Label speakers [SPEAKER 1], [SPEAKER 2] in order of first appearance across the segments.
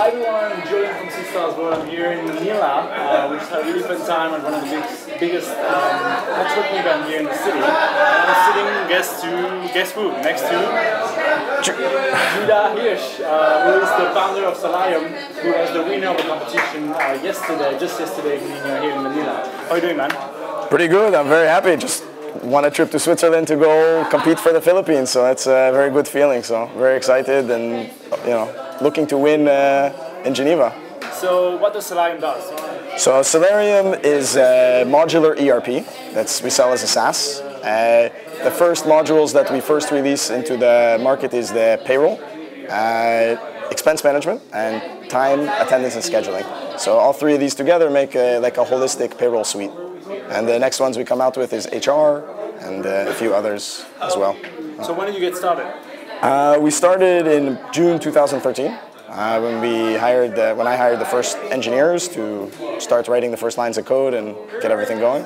[SPEAKER 1] Hi everyone, I'm Julian from Seedstars World. I'm here in Manila, which is a really fun time at one of the biggest networking event here in the city. And I'm sitting, guess who? Next to Judah Hirsch, who is the founder of Salarium, who was the winner of the competition just yesterday here in Manila. How are you doing, man?
[SPEAKER 2] Pretty good. I'm very happy. Just won a trip to Switzerland to go compete for the Philippines, so that's a very good feeling. So very excited and looking to win in Geneva.
[SPEAKER 1] So what does Salarium do?
[SPEAKER 2] So Salarium is a modular ERP that we sell as a SaaS. The first modules that we first release into the market is the payroll, expense management, and time, attendance, and scheduling. So all three of these together make like a holistic payroll suite. And the next ones we come out with is HR and a few others as well.
[SPEAKER 1] So when did you get started?
[SPEAKER 2] We started in June 2013 when I hired the first engineers to start writing the first lines of code and get everything going.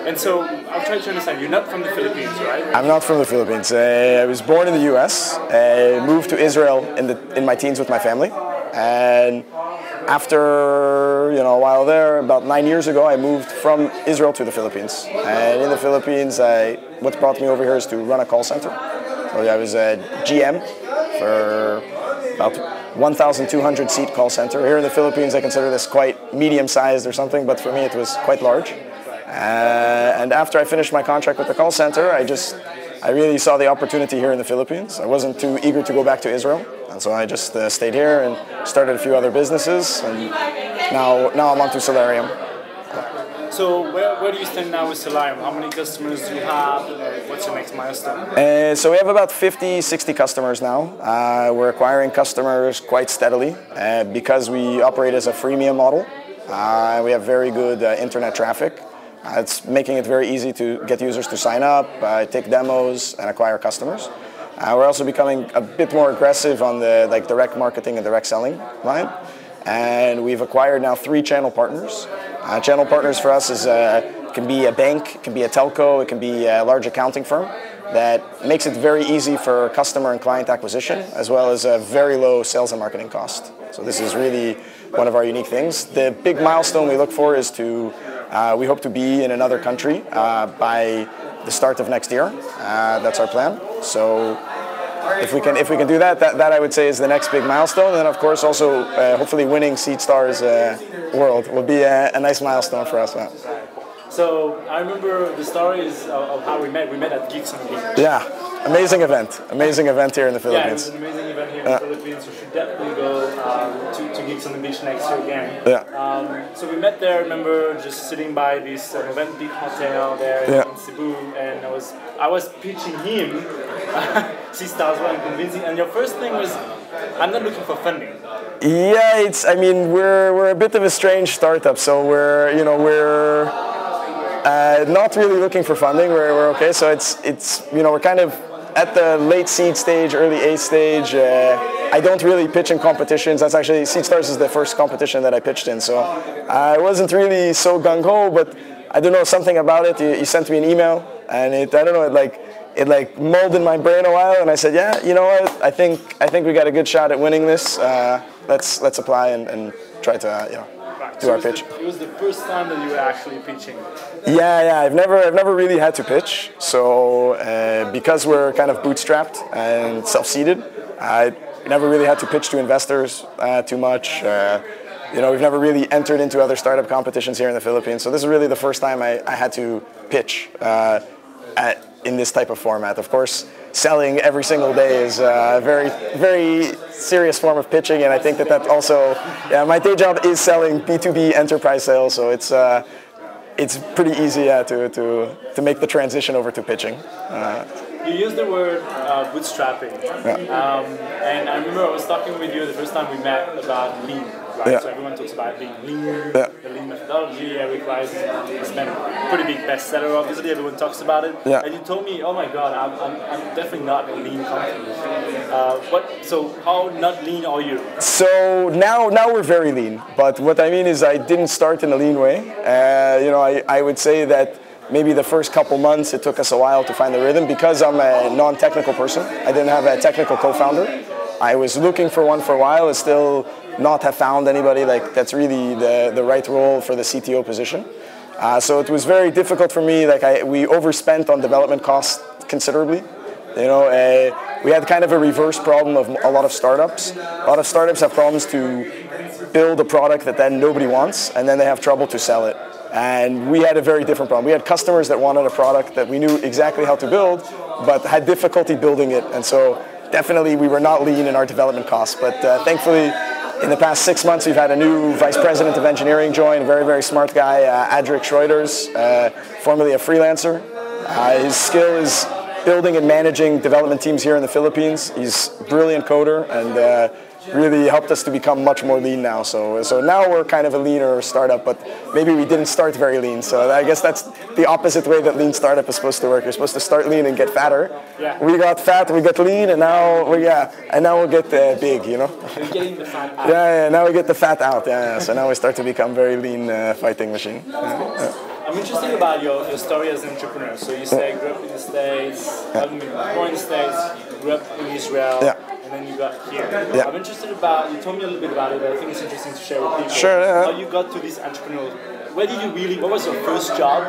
[SPEAKER 1] And so I'm trying to understand, you're not from the Philippines, right?
[SPEAKER 2] I'm not from the Philippines. I was born in the US. I moved to Israel in my teens with my family. And after a while there, about 9 years ago, I moved from Israel to the Philippines. And in the Philippines, what brought me over here is to run a call center. So I was a GM for about 1,200 seat call center. Here in the Philippines, I consider this quite medium-sized or something, but for me it was quite large. And after I finished my contract with the call center, I really saw the opportunity here in the Philippines. I wasn't too eager to go back to Israel, and so I just stayed here and started a few other businesses, and now I'm on to Salarium.
[SPEAKER 1] So where do you stand now with Salarium? How many customers do you have? What's your next milestone?
[SPEAKER 2] So we have about 50, 60 customers now. We're acquiring customers quite steadily because we operate as a freemium model. We have very good internet traffic. It's making it very easy to get users to sign up, take demos, and acquire customers. We're also becoming a bit more aggressive on the direct marketing and direct selling line. And we've acquired now 3 channel partners. Channel partners for us can be a bank, it can be a telco, it can be a large accounting firm that makes it very easy for customer and client acquisition, as well as a very low sales and marketing cost. So this is really one of our unique things. The big milestone we look for is we hope to be in another country by the start of next year. That's our plan. So if we can do that I would say is the next big milestone. And of course also hopefully winning Seedstars World will be a nice milestone for us.
[SPEAKER 1] So I remember the stories of how we met. We met at Geeks on the Beach.
[SPEAKER 2] Yeah, amazing event here in the Philippines.
[SPEAKER 1] Yeah, it was an amazing event here in the Philippines. You should definitely go to Geeks on the Beach next year again.
[SPEAKER 2] Yeah.
[SPEAKER 1] So we met there. I remember just sitting by this Movenpick hotel there in Cebu, and I was pitching him Seedstars World and convincing. And your first thing was, I'm not looking for funding.
[SPEAKER 2] Yeah, we're a bit of a strange startup, so we're not really looking for funding. We're okay. So we're kind of at the late seed stage, early A stage. I don't really pitch in competitions. That's actually Seedstars is the first competition that I pitched in. So I wasn't really so gung ho, but I don't know, something about it. You sent me an email, and it mulled in my brain a while, and I said, yeah, you know what? I think we got a good shot at winning this. Let's apply and try to do our pitch.
[SPEAKER 1] It was the first time that you were actually pitching.
[SPEAKER 2] Yeah. I've never really had to pitch. So because we're kind of bootstrapped and self-seeded, I never really had to pitch to investors too much. We've never really entered into other startup competitions here in the Philippines. So this is really the first time I had to pitch in this type of format. Of course, selling every single day is a very, very serious form of pitching, and I think that also, my day job is selling B2B enterprise sales, so it's pretty easy to make the transition over to pitching.
[SPEAKER 1] You used the word bootstrapping, and I remember I was talking with you the first time we met about lean, right? Yeah. So everyone talks about being lean, the lean methodology. Every crisis has been a pretty big bestseller. Obviously, everyone talks about it. Yeah. And you told me, oh my God, I'm definitely not a lean company. So how not lean are you?
[SPEAKER 2] So now we're very lean, but what I mean is I didn't start in a lean way. I would say that maybe the first couple months it took us a while to find the rhythm because I'm a non-technical person. I didn't have a technical co-founder. I was looking for one for a while, and still not have found anybody like that's really the right role for the CTO position. So it was very difficult for me. Like we overspent on development costs considerably. You know, we had kind of a reverse problem of a lot of startups. A lot of startups have problems to build a product that then nobody wants, and then they have trouble to sell it. And we had a very different problem. We had customers that wanted a product that we knew exactly how to build, but had difficulty building it. And so definitely we were not lean in our development costs. But thankfully, in the past 6 months, we've had a new vice president of engineering join, a very, very smart guy, Adric Schroeders, formerly a freelancer. His skill is building and managing development teams here in the Philippines. He's a brilliant coder and really helped us to become much more lean now. So now we're kind of a leaner startup, but maybe we didn't start very lean. So I guess that's the opposite way that lean startup is supposed to work. You're supposed to start lean and get fatter. Yeah. We got fat, we got lean, and now we'll get big, you know.
[SPEAKER 1] You're getting the fat out.
[SPEAKER 2] Yeah, now we get the fat out. Yeah. So now we start to become very lean fighting machine.
[SPEAKER 1] I'm interested about your story as an entrepreneur. So you say you grew up in the States, born in the States, grew up in Israel. Yeah. And then you got here. Yeah. I'm interested about, you told me a little bit about it, but I think it's interesting to share with people.
[SPEAKER 2] Sure, yeah.
[SPEAKER 1] How you got to this entrepreneurial, what was your first job?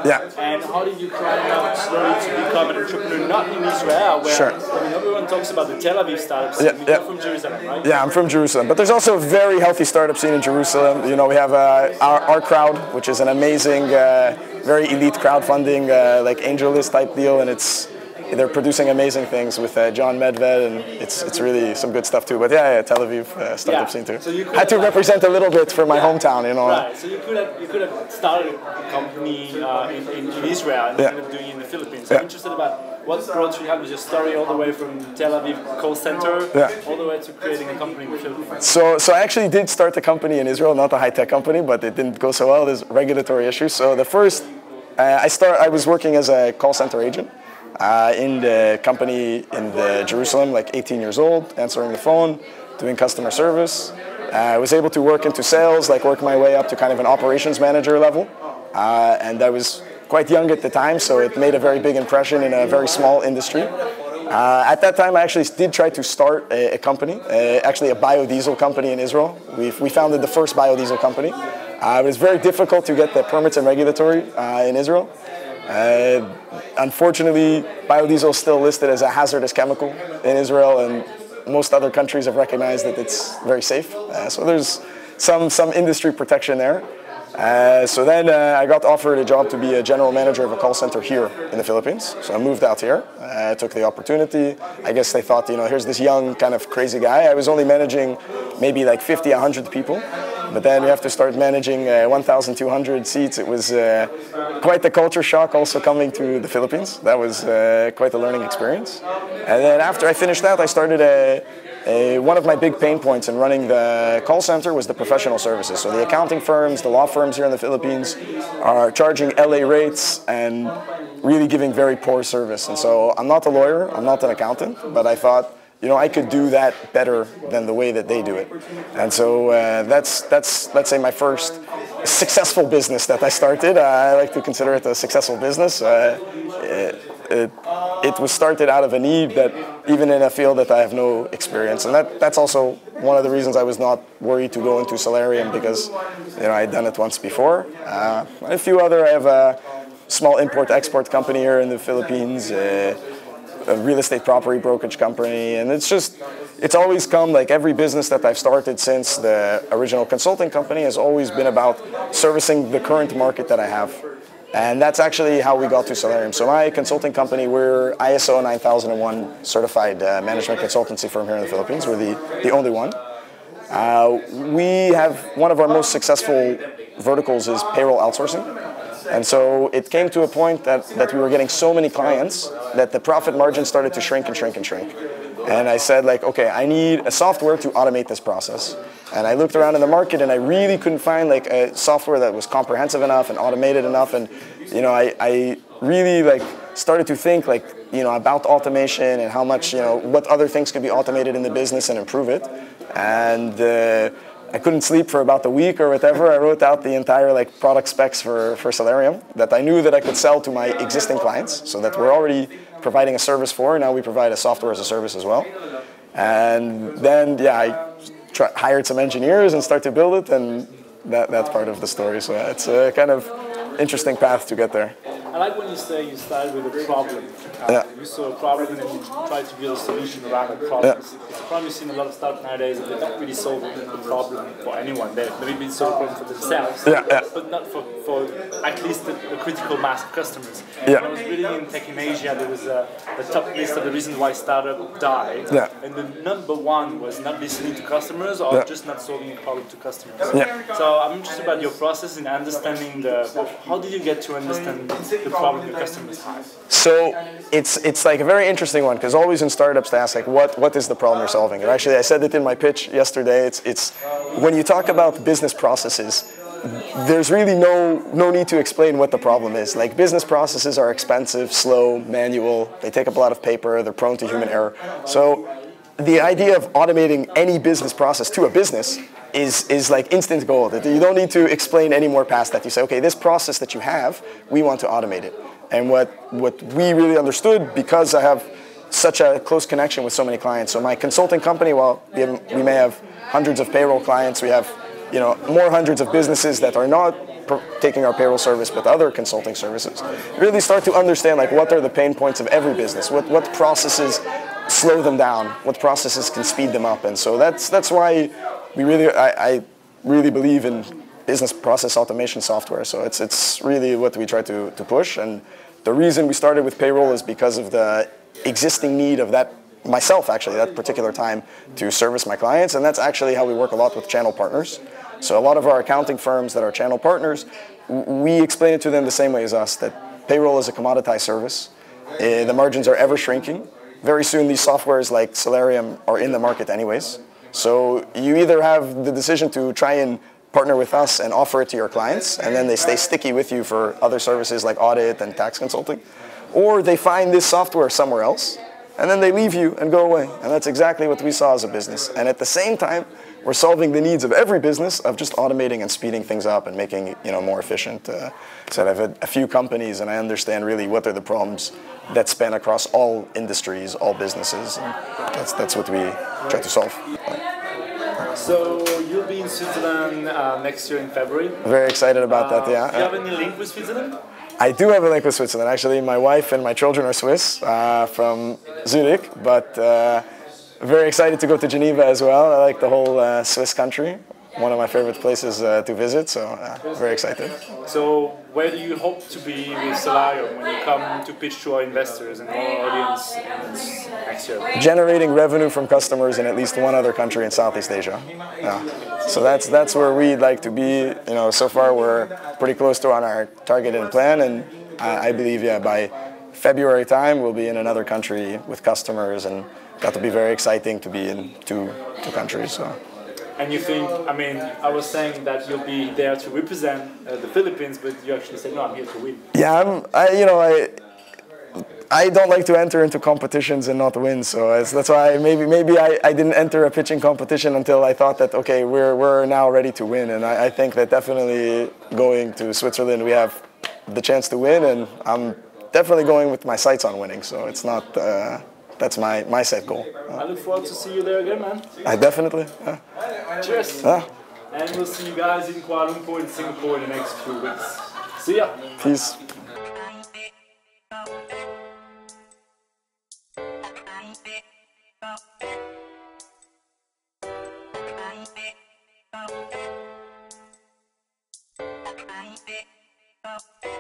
[SPEAKER 2] Yeah.
[SPEAKER 1] And how did you climb up slowly to become an entrepreneur, not in Israel, where I mean, everyone talks about the Tel Aviv startups. Yeah, you're from Jerusalem, right?
[SPEAKER 2] Yeah, I'm from Jerusalem. But there's also a very healthy startup scene in Jerusalem. You know, we have our crowd, which is an amazing, very elite crowdfunding, like AngelList type deal, and they're producing amazing things with John Medved, and it's really some good stuff too. But yeah, Tel Aviv startup scene too. So you had to represent a little bit for my hometown, you know.
[SPEAKER 1] Right. So you could have started a company in Israel and ended up doing it in the Philippines. So I'm interested about what brought you, how was your story all the way from Tel Aviv call center all the way to creating a company in the Philippines? So
[SPEAKER 2] I actually did start a company in Israel, not a high-tech company, but it didn't go so well. There's regulatory issues. So the first, I was working as a call center agent. In the company in Jerusalem, like 18 years old, answering the phone, doing customer service. I was able to work into sales, like work my way up to kind of an operations manager level. And I was quite young at the time, so it made a very big impression in a very small industry. At that time, I actually did try to start a company, actually a biodiesel company in Israel. We founded the first biodiesel company. It was very difficult to get the permits and regulatory in Israel. Unfortunately, biodiesel is still listed as a hazardous chemical in Israel, and most other countries have recognized that it's very safe. So there's some industry protection there. So then I got offered a job to be a general manager of a call center here in the Philippines. So I moved out here. I took the opportunity. I guess they thought, you know, here's this young kind of crazy guy. I was only managing maybe like 50, 100 people. But then we have to start managing 1,200 seats. It was quite the culture shock also coming to the Philippines. That was quite a learning experience. And then after I finished that, I started one of my big pain points in running the call center was the professional services. So the accounting firms, the law firms here in the Philippines are charging LA rates and really giving very poor service. And so I'm not a lawyer, I'm not an accountant, but I thought, you know, I could do that better than the way that they do it. And so that's let's say, my first successful business that I started. I like to consider it a successful business. It was started out of a need that even in a field that I have no experience. And that's also one of the reasons I was not worried to go into Salarium, because, you know, I had done it once before. A few other, I have a small import-export company here in the Philippines, a real estate property brokerage company, and it's always come, like every business that I've started since the original consulting company has always been about servicing the current market that I have. And that's actually how we got to Salarium. So my consulting company, we're ISO 9001 certified management consultancy firm here in the Philippines. We're the only one. We have one of our most successful verticals is payroll outsourcing. And so it came to a point that we were getting so many clients that the profit margin started to shrink and shrink and shrink. And I said, like, okay, I need a software to automate this process. And I looked around in the market and I really couldn't find like a software that was comprehensive enough and automated enough. And, you know, I really like started to think like, you know, about automation and how much, you know, what other things could be automated in the business and improve it. And I couldn't sleep for about a week or whatever. I wrote out the entire like product specs for Salarium that I knew that I could sell to my existing clients, so that we're already providing a service for. Now we provide a software as a service as well. And then, yeah, I hired some engineers and started to build it, and that's part of the story. So yeah, it's a kind of interesting path to get there.
[SPEAKER 1] I like when you say you started with a problem. You saw a problem and then you tried to build a solution around that problem. It's a problem you've seen a lot of startups nowadays that they don't really solve the problem for anyone. They maybe solve a problem for themselves, but not for at least the critical mass of customers. And I was reading in Tech in Asia, there was a top list of the reasons why startups died, and the number one was not listening to customers or just not solving a problem to customers. So I'm interested about your process in understanding how did you get to understand the problem your customers have?
[SPEAKER 2] So it's like a very interesting one, because always in startups they ask like what is the problem you're solving? And actually I said it in my pitch yesterday. It's when you talk about business processes, there's really no need to explain what the problem is. Like, business processes are expensive, slow, manual. They take up a lot of paper. They're prone to human error. So the idea of automating any business process to a business is like instant gold. You don't need to explain any more past that. You say, okay, this process that you have, we want to automate it. And what we really understood, because I have such a close connection with so many clients. So my consulting company, while we may have hundreds of payroll clients, we have more hundreds of businesses that are not taking our payroll service but other consulting services. Really start to understand like what are the pain points of every business, what processes slow them down, what processes can speed them up. And so that's why I really believe in business process automation software. So it's really what we try to push. And the reason we started with payroll is because of the existing need of myself actually, that particular time, to service my clients. And that's actually how we work a lot with channel partners. So a lot of our accounting firms that are channel partners, we explain it to them the same way as us, that payroll is a commoditized service. The margins are ever shrinking. Very soon these softwares like Salarium are in the market anyways. So you either have the decision to try and partner with us and offer it to your clients, and then they stay sticky with you for other services like audit and tax consulting, or they find this software somewhere else, and then they leave you and go away. And that's exactly what we saw as a business. And at the same time, we're solving the needs of every business of just automating and speeding things up and making it more efficient. So I've had a few companies, and I understand really what are the problems that span across all industries, all businesses. And that's what we try to solve.
[SPEAKER 1] So you'll be in Switzerland next year in February.
[SPEAKER 2] Very excited about that, yeah.
[SPEAKER 1] Do you have any link with Switzerland?
[SPEAKER 2] I do have a link with Switzerland. Actually, my wife and my children are Swiss, from Zurich, but very excited to go to Geneva as well. I like the whole Swiss country. One of my favorite places to visit, so very excited.
[SPEAKER 1] So where do you hope to be with Salarium when you come to pitch to our investors and our audience next year?
[SPEAKER 2] Generating revenue from customers in at least one other country in Southeast Asia. So that's where we'd like to be. So far we're pretty close to on our target and plan, and I believe by February time we'll be in another country with customers, and that'll be very exciting to be in two countries. So.
[SPEAKER 1] And you think, I was saying that you'll be there to represent the Philippines, but you actually said, no, I'm here to win.
[SPEAKER 2] Yeah, I don't like to enter into competitions and not win, so that's why maybe I didn't enter a pitching competition until I thought that, okay, we're now ready to win. And I think that definitely going to Switzerland, we have the chance to win, and I'm definitely going with my sights on winning, so it's not... That's my set goal.
[SPEAKER 1] I look forward to see you there again, man.
[SPEAKER 2] I definitely.
[SPEAKER 1] Cheers. And we'll see you guys in Kuala Lumpur and Singapore in the next few weeks. See ya.
[SPEAKER 2] Peace.
[SPEAKER 3] Okay.